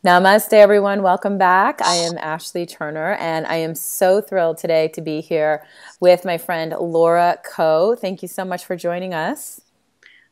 Namaste, everyone. Welcome back. I am Ashley Turner, and I am so thrilled today to be here with my friend Laura Coe. Thank you so much for joining us.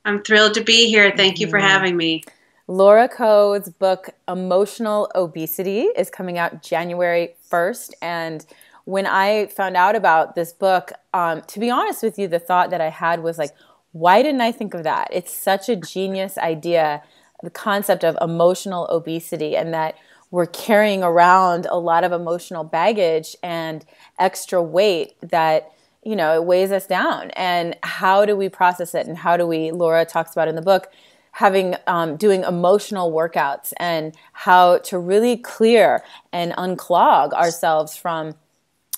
I'm thrilled to be here. Thank you for Mhm. having me. Laura Coe's book, Emotional Obesity, is coming out January 1st. And when I found out about this book, to be honest with you, the thought that I had was like, why didn't I think of that? It's such a genius idea, the concept of emotional obesity, and that we're carrying around a lot of emotional baggage and extra weight that, it weighs us down. And how do we process it? And how do we, Laura talks about in the book, having doing emotional workouts and how to really clear and unclog ourselves from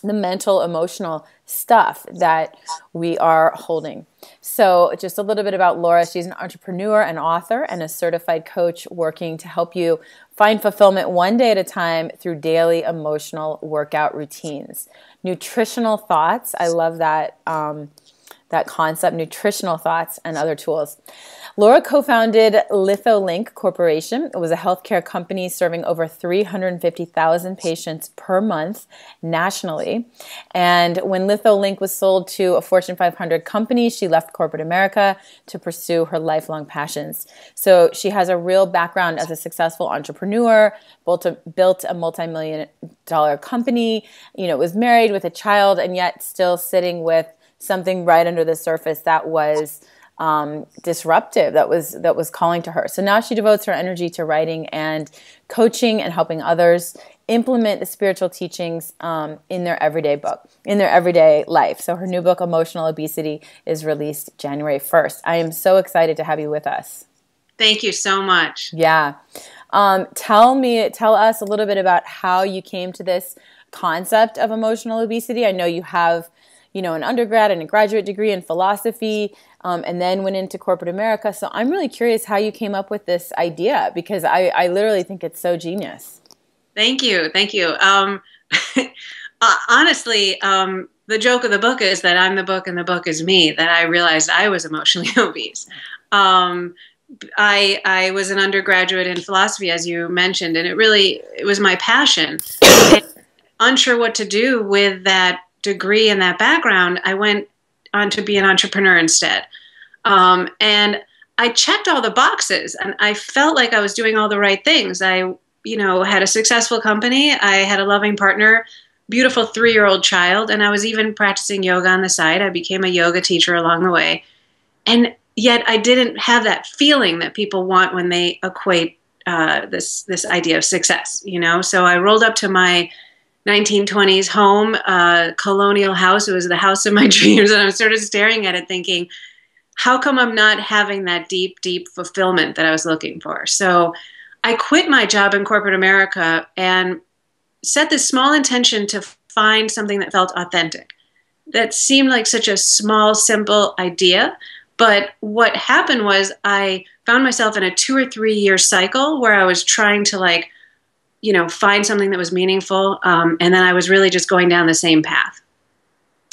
the mental, emotional stuff that we are holding. So just a little bit about Laura. She's an entrepreneur, an author, and a certified coach working to help you find fulfillment one day at a time through daily emotional workout routines. Nutritional thoughts. I love that concept, nutritional thoughts and other tools. Laura co-founded LithoLink Corporation. It was a healthcare company serving over 350,000 patients per month nationally. And when LithoLink was sold to a Fortune 500 company, she left corporate America to pursue her lifelong passions. So she has a real background as a successful entrepreneur, built a multi-million-dollar company, was married with a child, and yet still sitting with something right under the surface that was disruptive, that was calling to her. So now she devotes her energy to writing and coaching and helping others implement the spiritual teachings in their everyday life. So her new book, Emotional Obesity, is released January 1st. I am so excited to have you with us. Thank you so much. Yeah. Tell us a little bit about how you came to this concept of emotional obesity. I know you have an undergrad and a graduate degree in philosophy, and then went into corporate America. So I'm really curious how you came up with this idea, because I literally think it's so genius. Thank you. Thank you. Honestly, the joke of the book is that I'm the book and the book is me, that I realized I was emotionally obese. I was an undergraduate in philosophy, as you mentioned, and it was my passion. And unsure what to do with that degree and that background, I went on to be an entrepreneur instead. And I checked all the boxes, and I felt like I was doing all the right things. I, had a successful company. I had a loving partner, beautiful 3-year-old child, and I was even practicing yoga on the side. I became a yoga teacher along the way. And yet I didn't have that feeling that people want when they equate this idea of success, So I rolled up to my 1920s home, colonial house. It was the house of my dreams. And I was sort of staring at it thinking, how come I'm not having that deep, deep fulfillment that I was looking for? So I quit my job in corporate America and set this small intention to find something that felt authentic. That seemed like such a small, simple idea. But what happened was I found myself in a 2 or 3 year cycle where I was trying to find something that was meaningful. And then I was really just going down the same path.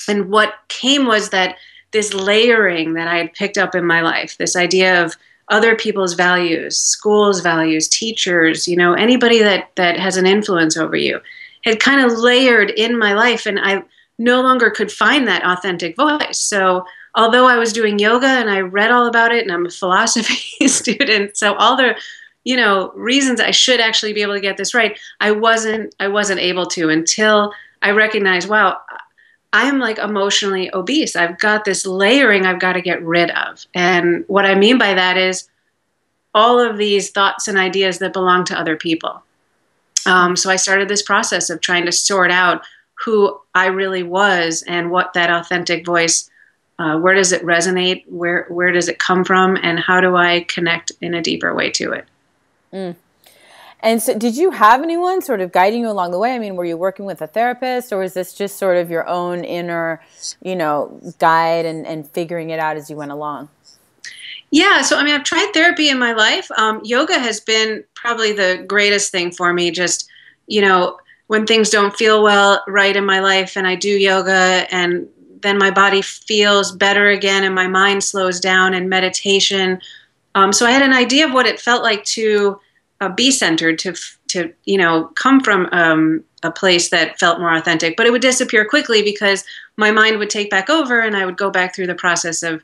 And what came was that this layering that I had picked up in my life, this idea of other people's values, schools' values, teachers, anybody that has an influence over you, had kind of layered in my life. And I no longer could find that authentic voice. So although I was doing yoga and I read all about it, and I'm a philosophy student, so all the reasons I should actually be able to get this right, I wasn't able to, until I recognized, wow, I am like emotionally obese. I've got this layering I've got to get rid of. And what I mean by that is all of these thoughts and ideas that belong to other people. So I started this process of trying to sort out who I really was and what that authentic voice, where does it resonate, where does it come from, and how do I connect in a deeper way to it. Mm. And so did you have anyone sort of guiding you along the way? I mean, were you working with a therapist, or was this just sort of your own inner, guide and figuring it out as you went along? Yeah, so I've tried therapy in my life. Yoga has been probably the greatest thing for me. Just, when things don't feel right in my life and I do yoga, and then my body feels better again and my mind slows down, and meditation. So I had an idea of what it felt like to be centered, to to come from a place that felt more authentic, but it would disappear quickly because my mind would take back over, and I would go back through the process of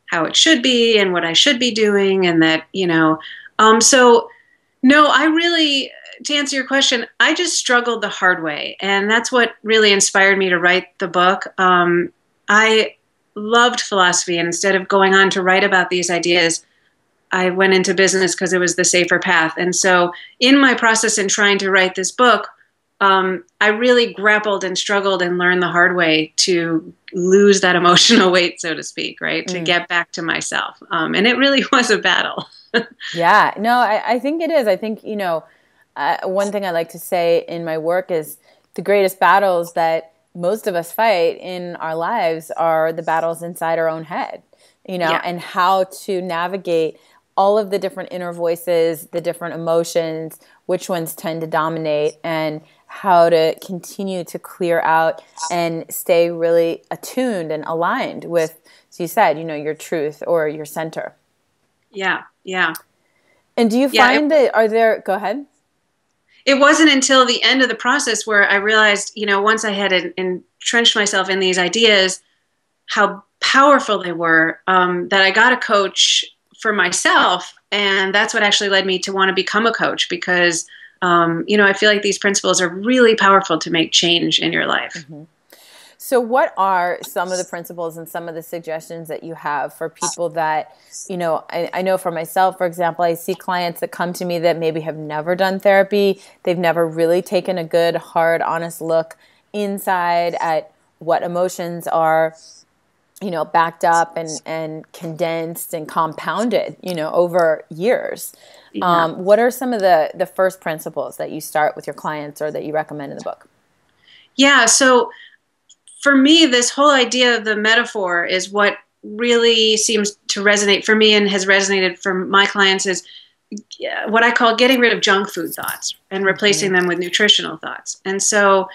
how it should be and what I should be doing, and that so no, I really, to answer your question, I just struggled the hard way, and that's what really inspired me to write the book. I loved philosophy, and instead of going on to write about these ideas, I went into business because it was the safer path. And so in my process in trying to write this book, I really grappled and struggled and learned the hard way to lose that emotional weight, so to speak, right? To get back to myself. And it really was a battle. Yeah, no, I think it is. I think, one thing I like to say in my work is the greatest battles that most of us fight in our lives are the battles inside our own head, and how to navigate all of the different inner voices, the different emotions, which ones tend to dominate, and how to continue to clear out and stay really attuned and aligned with, as you said, your truth or your center. Yeah, yeah. And do you find that, go ahead. It wasn't until the end of the process where I realized, once I had entrenched myself in these ideas, how powerful they were, that I got a coach for myself. And that's what actually led me to want to become a coach because, I feel like these principles are really powerful to make change in your life. Mm-hmm. So what are some of the principles and some of the suggestions that you have for people that, I know for myself, for example, I see clients that come to me that maybe have never done therapy. They've never really taken a good, hard, honest look inside at what emotions are, backed up and condensed and compounded, over years. Yeah. What are some of the first principles that you start with your clients or that you recommend in the book? Yeah. So for me, this whole idea of the metaphor is what really seems to resonate for me and has resonated for my clients is what I call getting rid of junk food thoughts and replacing them with nutritional thoughts. And so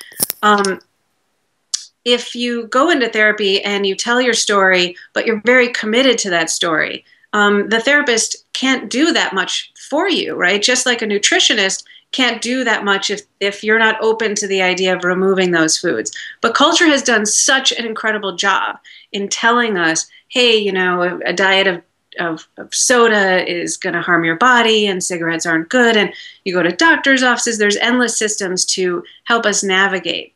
if you go into therapy and you tell your story, but you're very committed to that story, the therapist can't do that much for you, right? Just like a nutritionist can't do that much if you're not open to the idea of removing those foods. But culture has done such an incredible job in telling us, hey, a diet of soda is going to harm your body and cigarettes aren't good. And you go to doctor's offices, there's endless systems to help us navigate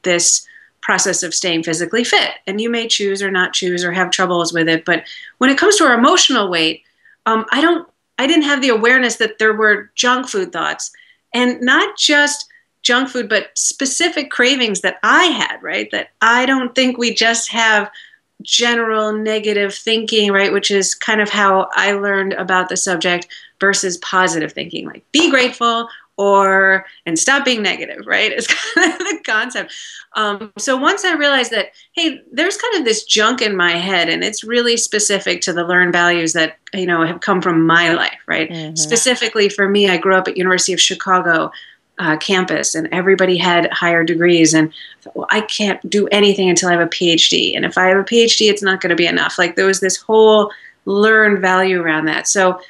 this process of staying physically fit. And you may choose or not choose or have troubles with it. But when it comes to our emotional weight, I didn't have the awareness that there were junk food thoughts, and not just junk food, but specific cravings that I had, right? That I don't think we just have general negative thinking, right? Which is kind of how I learned about the subject versus positive thinking, like be grateful and stop being negative, right? It's kind of the concept. So once I realized that, hey, there's kind of this junk in my head, and it's really specific to the learned values that, have come from my life, right? Mm-hmm. Specifically for me, I grew up at University of Chicago campus, and everybody had higher degrees, and I thought, well, I can't do anything until I have a PhD. And if I have a PhD, it's not going to be enough. Like there was this whole learned value around that. So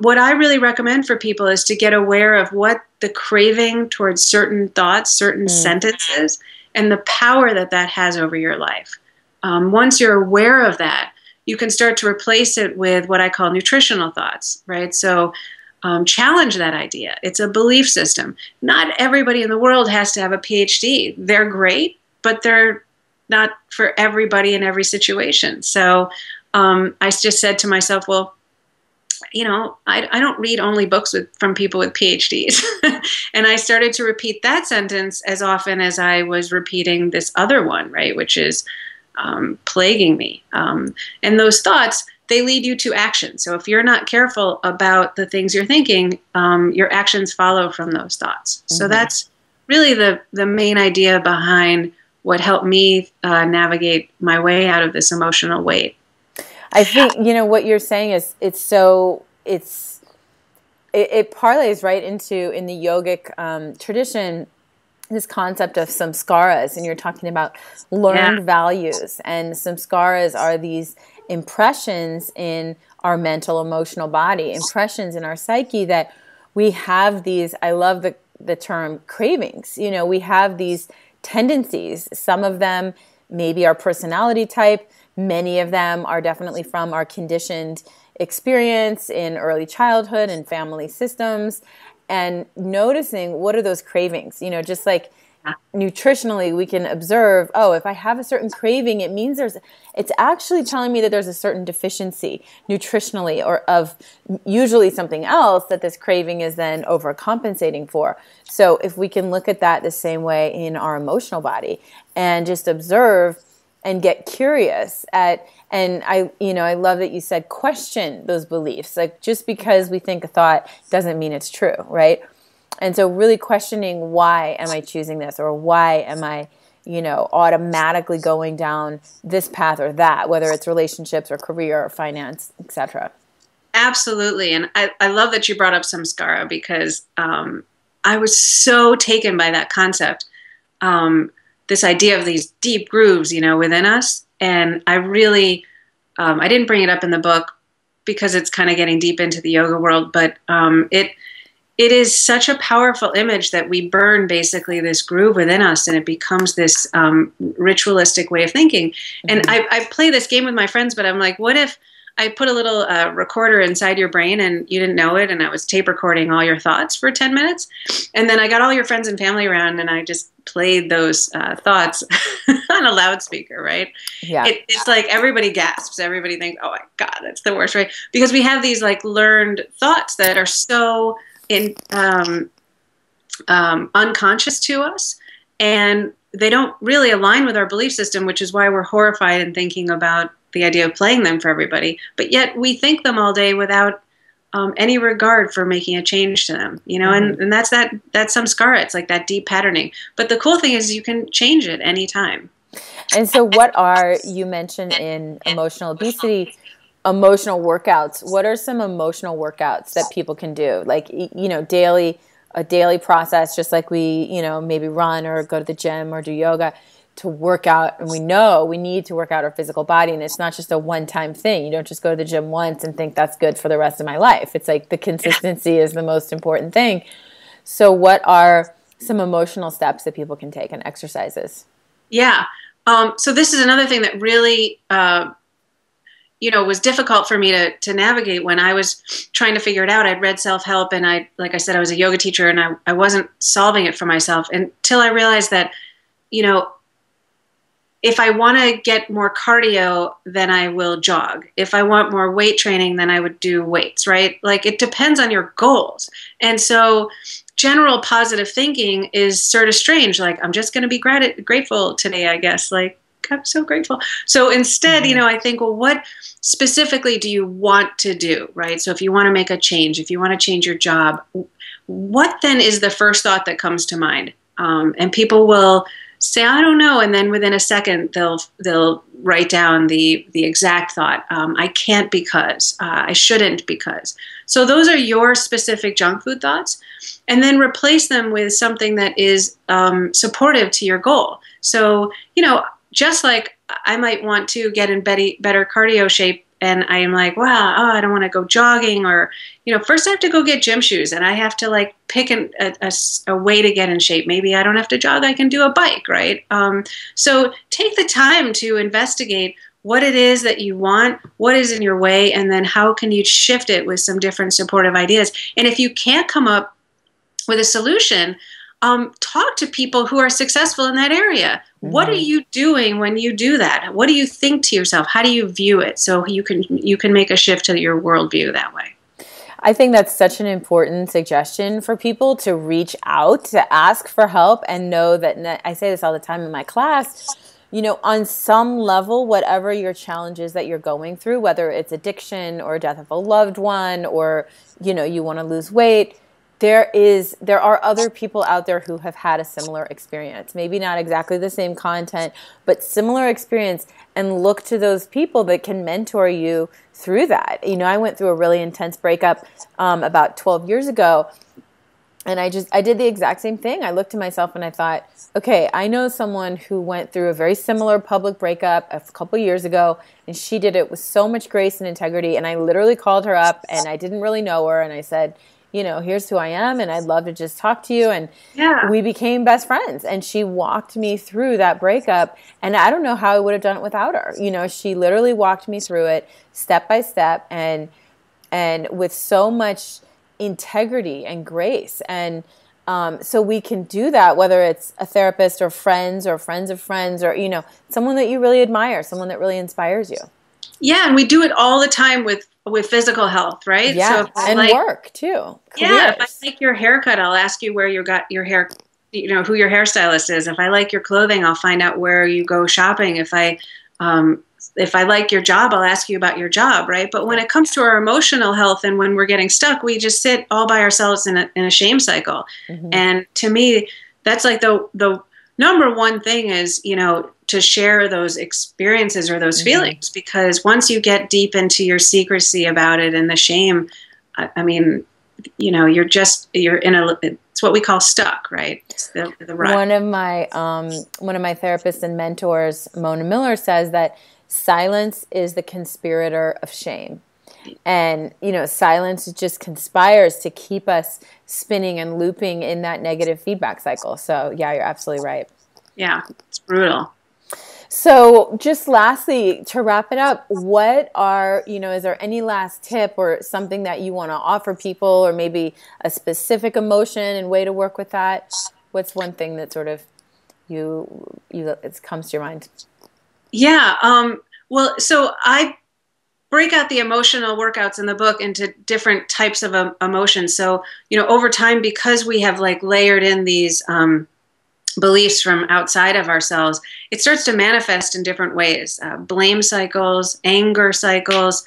what I really recommend for people is to get aware of what the craving towards certain thoughts, certain sentences, and the power that has over your life. Once you're aware of that, you can start to replace it with what I call nutritional thoughts, right? So challenge that idea. It's a belief system. Not everybody in the world has to have a PhD. They're great, but they're not for everybody in every situation. So I just said to myself, well, I don't read only books from people with PhDs. And I started to repeat that sentence as often as I was repeating this other one, right, which is plaguing me. And those thoughts, they lead you to action. So if you're not careful about the things you're thinking, your actions follow from those thoughts. Mm-hmm. So that's really the main idea behind what helped me navigate my way out of this emotional weight. I think, what you're saying is it parlays right into, in the yogic tradition, this concept of samskaras, and you're talking about learned values. And samskaras are these impressions in our mental, emotional body, impressions in our psyche that we have these, I love the term cravings. You know, we have these tendencies. Some of them maybe our personality type. Many of them are definitely from our conditioned experience in early childhood and family systems. And noticing what are those cravings, you know, just like nutritionally, we can observe, oh, if I have a certain craving, it means it's actually telling me that there's a certain deficiency nutritionally or of usually something else that this craving is then overcompensating for. So if we can look at that the same way in our emotional body and just observe and get curious and I love that you said question those beliefs. Like just because we think a thought doesn't mean it's true, right? And so really questioning, why am I choosing this, or why am I, automatically going down this path or that, whether it's relationships or career or finance, etc. Absolutely. And I love that you brought up samskara, because I was so taken by that concept, this idea of these deep grooves, within us. And I really, I didn't bring it up in the book because it's kind of getting deep into the yoga world, but it is such a powerful image that we burn basically this groove within us, and it becomes this ritualistic way of thinking. Mm-hmm. And I play this game with my friends, but I'm like, what if I put a little recorder inside your brain and you didn't know it, and I was tape recording all your thoughts for 10 minutes, and then I got all your friends and family around and I just played those thoughts on a loudspeaker, right? Yeah. It's like everybody gasps. Everybody thinks, oh my God, that's the worst, right? Because we have these like learned thoughts that are so unconscious to us, and they don't really align with our belief system, which is why we're horrified and thinking about the idea of playing them for everybody. But yet we think them all day without any regard for making a change to them, mm-hmm. and that's samskara. It's like that deep patterning. But the cool thing is you can change it anytime. And so you mentioned in emotional obesity, emotional workouts. What are some emotional workouts that people can do? Like, a daily process, just like we, maybe run or go to the gym or do yoga to work out. And we know we need to work out our physical body. And it's not just a one-time thing. You don't just go to the gym once and think that's good for the rest of my life. It's like the consistency is the most important thing. So what are some emotional steps that people can take and exercises? Yeah. So this is another thing that really, was difficult for me to navigate when I was trying to figure it out. I'd read self-help, and like I said, I was a yoga teacher, and I wasn't solving it for myself until I realized that, if I want to get more cardio, then I will jog. If I want more weight training, then I would do weights, right? Like it depends on your goals. And so general positive thinking is sort of strange. Like, I'm just going to be grateful today, I guess. Like, I'm so grateful. So instead, mm-hmm. I think, well, what specifically do you want to do, right? So if you want to make a change, if you want to change your job, what then is the first thought that comes to mind? And people will say, I don't know. And then within a second, they'll write down the exact thought. I can't because, I shouldn't because. So those are your specific junk food thoughts. And then replace them with something that is supportive to your goal. So, just like I might want to get in better cardio shape, and I am like, wow, I don't want to go jogging, or, first I have to go get gym shoes, and I have to like pick a way to get in shape. Maybe I don't have to jog, I can do a bike, right? So take the time to investigate what it is that you want, what is in your way, and then how can you shift it with some different supportive ideas. And if you can't come up with a solution, talk to people who are successful in that area. Mm-hmm. What are you doing when you do that? What do you think to yourself? How do you view it? So you can make a shift to your worldview that way. I think that's such an important suggestion for people to reach out, to ask for help, and know that, I say this all the time in my class, on some level, whatever your challenges that you're going through, whether it's addiction or death of a loved one, or, you want to lose weight, there are other people out there who have had a similar experience. Maybe not exactly the same content, but similar experience, and look to those people that can mentor you through that. I went through a really intense breakup about 12 years ago, and I did the exact same thing. I looked to myself and I thought, okay, I know someone who went through a very similar public breakup a couple years ago, and she did it with so much grace and integrity. And I literally called her up, and I didn't really know her, and I said, here's who I am, and I'd love to just talk to you. And Yeah. we became best friends, and she walked me through that breakup. And I don't know how I would have done it without her. She literally walked me through it step by step, and with so much integrity and grace. And so we can do that, whether it's a therapist or friends of friends, or, someone that you really admire, someone that really inspires you. Yeah. And we do it all the time with physical health, right? Yeah. So if I And work too. yeah, if I Careers. like your haircut, I'll ask you where you got your hair, who your hairstylist is. If I like your clothing, I'll find out where you go shopping. If I like your job, I'll ask you about your job, right? But when it comes to our emotional health and when we're getting stuck, we just sit all by ourselves in a shame cycle. Mm-hmm. And to me, that's like the number one thing is, to share those experiences or those feelings, because once you get deep into your secrecy about it and the shame, I mean, you're in it's what we call stuck, right? It's the rut. One of my therapists and mentors, Mona Miller, says that silence is the conspirator of shame. And, silence just conspires to keep us spinning and looping in that negative feedback cycle. So yeah, you're absolutely right. Yeah, it's brutal. So just lastly, to wrap it up, is there any last tip or something that you want to offer people, or maybe a specific emotion and way to work with that? What's one thing that sort of it comes to your mind? Yeah. Well, so I break out the emotional workouts in the book into different types of emotions. So, over time, because we have layered in these beliefs from outside of ourselves, it starts to manifest in different ways. Blame cycles, anger cycles,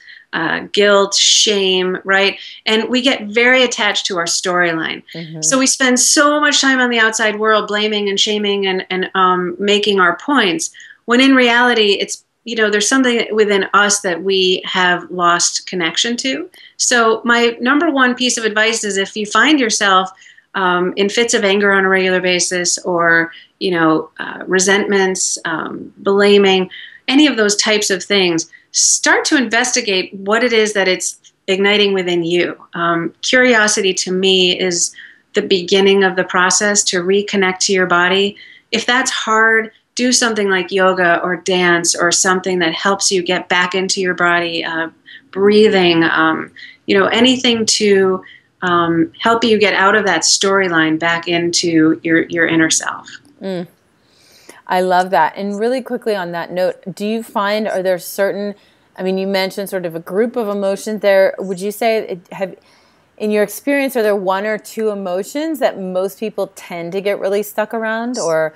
guilt, shame, right? And we get very attached to our storyline. Mm-hmm. So we spend so much time on the outside world blaming and shaming and making our points, when in reality, it's, there's something within us that we have lost connection to. So my number one piece of advice is, if you find yourself in fits of anger on a regular basis, or, resentments, blaming, any of those types of things, start to investigate what it is that it's igniting within you. Curiosity, to me, is the beginning of the process to reconnect to your body. If that's hard, do something like yoga or dance, or something that helps you get back into your body, breathing, anything to help you get out of that storyline back into your inner self. Mm. I love that. And really quickly on that note, do you find, are there certain, you mentioned sort of a group of emotions there. Would you say, in your experience, are there one or two emotions that most people tend to get really stuck around or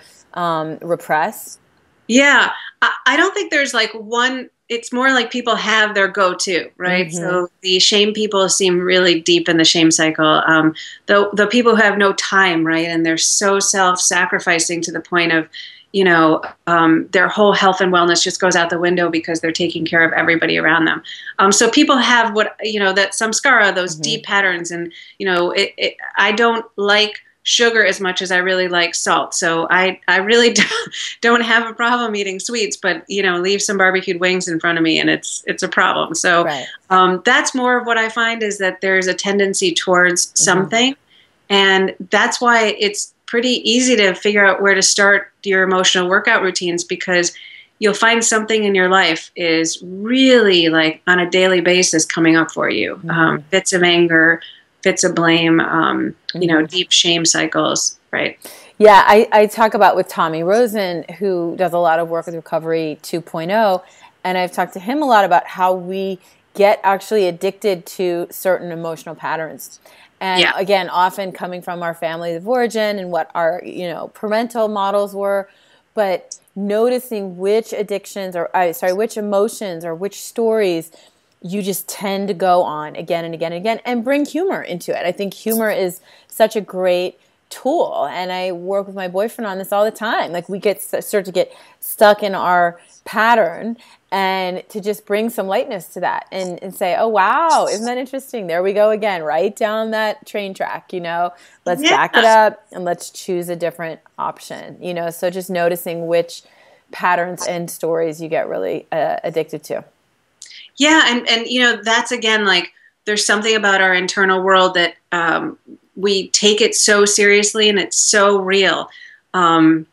repress? Yeah, I don't think there's one. It's more like people have their go-to, right? Mm-hmm. So the shame people seem really deep in the shame cycle. The people who have no time, right? And they're so self-sacrificing to the point of, their whole health and wellness just goes out the window because they're taking care of everybody around them. So people have that samskara, those mm-hmm. deep patterns. And, I don't like sugar as much as I really like salt. So I really don't have a problem eating sweets, but, leave some barbecued wings in front of me and it's a problem. So right. That's more of what I find, is that there's a tendency towards mm-hmm. something. And that's why it's pretty easy to figure out where to start your emotional workout routines, because you'll find something in your life is really on a daily basis coming up for you. Mm-hmm. Fits of anger, fits of blame, mm-hmm. Deep shame cycles, right? Yeah, I talk about with Tommy Rosen, who does a lot of work with Recovery 2.0, and I've talked to him a lot about how we get actually addicted to certain emotional patterns. And yeah. Again, often coming from our families of origin and what our, parental models were, but noticing which addictions which emotions or which stories you just tend to go on again and again and again, and bring humor into it. I think humor is such a great tool, and I work with my boyfriend on this all the time. We start to get stuck in our pattern, and to just bring some lightness to that and say, oh, wow, isn't that interesting? There we go again, right down that train track, let's yeah. back it up and let's choose a different option, so just noticing which patterns and stories you get really addicted to. Yeah. And that's again, there's something about our internal world that we take it so seriously and it's so real. And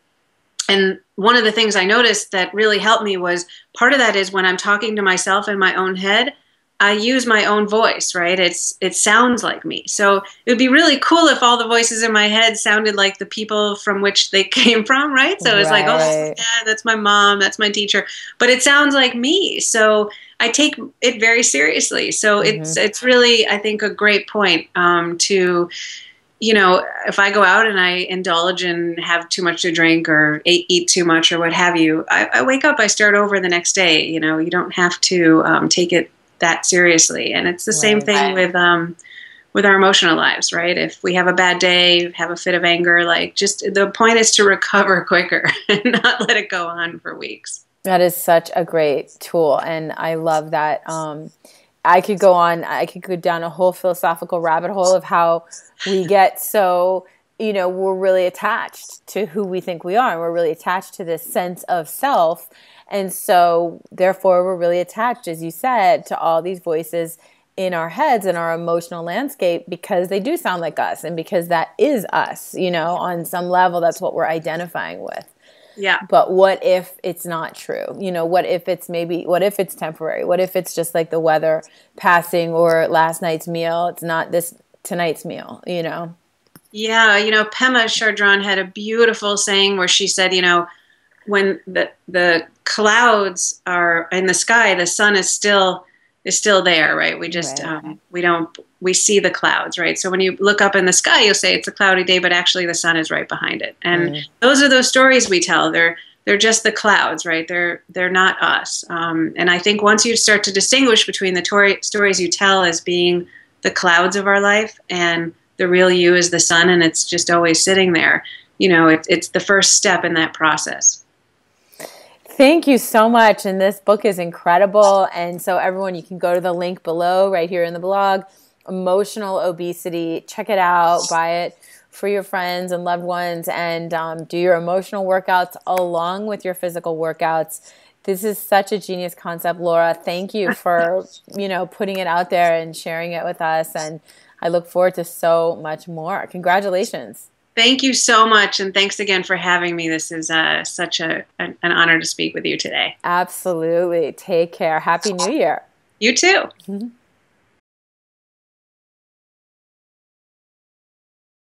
one of the things I noticed that really helped me was part of that is when I'm talking to myself in my own head, I use my own voice, right? It sounds like me. So it would be really cool if all the voices in my head sounded like the people from which they came from, right? So it's like, oh, that's my dad, that's my mom, that's my teacher, but it sounds like me. So I take it very seriously. So it's really, I think, a great point to, you know, if I go out and I indulge and have too much to drink or eat too much or what have you, I wake up, I start over the next day. You know, you don't have to take it that seriously. And it's the same thing with our emotional lives, right? If we have a bad day, have a fit of anger, like just the point is to recover quicker and not let it go on for weeks. That is such a great tool. And I love that. I could go down a whole philosophical rabbit hole of how we get so, you know, we're really attached to who we think we are. And we're really attached to this sense of self. And so therefore we're really attached, as you said, to all these voices in our heads and our emotional landscape because they do sound like us and because that is us, you know, on some level, that's what we're identifying with. Yeah. But what if it's not true? You know, what if it's temporary? What if it's just like the weather passing or last night's meal? It's not tonight's meal, you know? Yeah. You know, Pema Chardron had a beautiful saying where she said, you know, when the clouds are in the sky, the sun is still there, right? We just, we see the clouds, right? So when you look up in the sky, you'll say it's a cloudy day, but actually the sun is right behind it. And those are those stories we tell. They're just the clouds, right? They're not us. And I think once you start to distinguish between the stories you tell as being the clouds of our life and the real you is the sun, and it's just always sitting there, you know, it's the first step in that process. Thank you so much. And this book is incredible. And so everyone, you can go to the link below right here in the blog, Emotional Obesity. Check it out, buy it for your friends and loved ones, and do your emotional workouts along with your physical workouts. This is such a genius concept, Laura. Thank you for, you know, putting it out there and sharing it with us. And I look forward to so much more. Congratulations. Thank you so much, and thanks again for having me. This is such an honor to speak with you today. Absolutely. Take care. Happy New Year. You too.